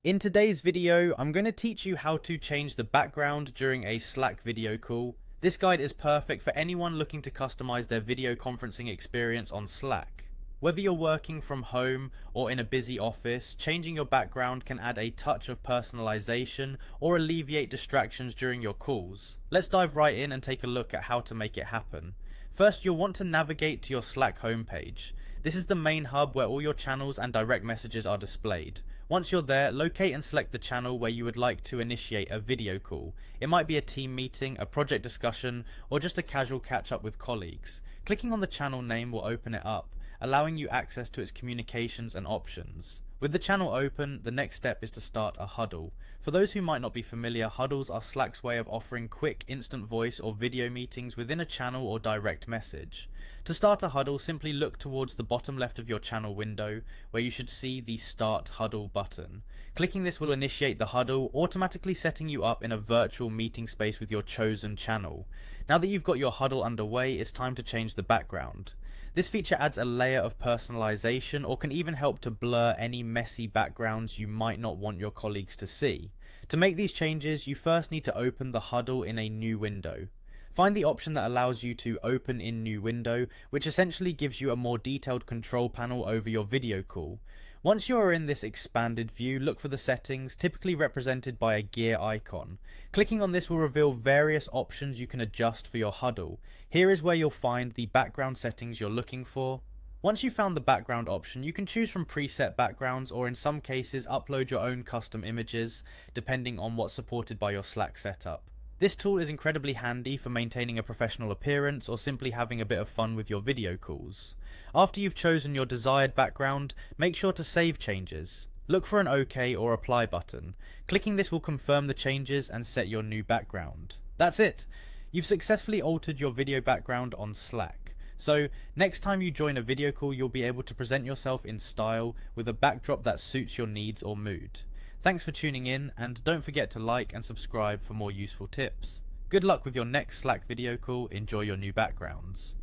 In today's video, I'm going to teach you how to change the background during a Slack video call. This guide is perfect for anyone looking to customize their video conferencing experience on Slack. Whether you're working from home or in a busy office, changing your background can add a touch of personalization or alleviate distractions during your calls. Let's dive right in and take a look at how to make it happen. First, you'll want to navigate to your Slack homepage. This is the main hub where all your channels and direct messages are displayed. Once you're there, locate and select the channel where you would like to initiate a video call. It might be a team meeting, a project discussion, or just a casual catch up with colleagues. Clicking on the channel name will open it up, allowing you access to its communications and options. With the channel open, the next step is to start a huddle. For those who might not be familiar, huddles are Slack's way of offering quick instant voice or video meetings within a channel or direct message. To start a huddle, simply look towards the bottom left of your channel window, where you should see the Start Huddle button. Clicking this will initiate the huddle, automatically setting you up in a virtual meeting space with your chosen channel. Now that you've got your huddle underway, it's time to change the background. This feature adds a layer of personalization or can even help to blur any messy backgrounds you might not want your colleagues to see. To make these changes, you first need to open the huddle in a new window. Find the option that allows you to open in new window, which essentially gives you a more detailed control panel over your video call. Once you are in this expanded view, look for the settings, typically represented by a gear icon. Clicking on this will reveal various options you can adjust for your huddle. Here is where you'll find the background settings you're looking for. Once you've found the background option, you can choose from preset backgrounds or in some cases upload your own custom images, depending on what's supported by your Slack setup. This tool is incredibly handy for maintaining a professional appearance or simply having a bit of fun with your video calls. After you've chosen your desired background, make sure to save changes. Look for an OK or Apply button. Clicking this will confirm the changes and set your new background. That's it! You've successfully altered your video background on Slack. So, next time you join a video call, you'll be able to present yourself in style with a backdrop that suits your needs or mood. Thanks for tuning in, and don't forget to like and subscribe for more useful tips. Good luck with your next Slack video call. Enjoy your new backgrounds.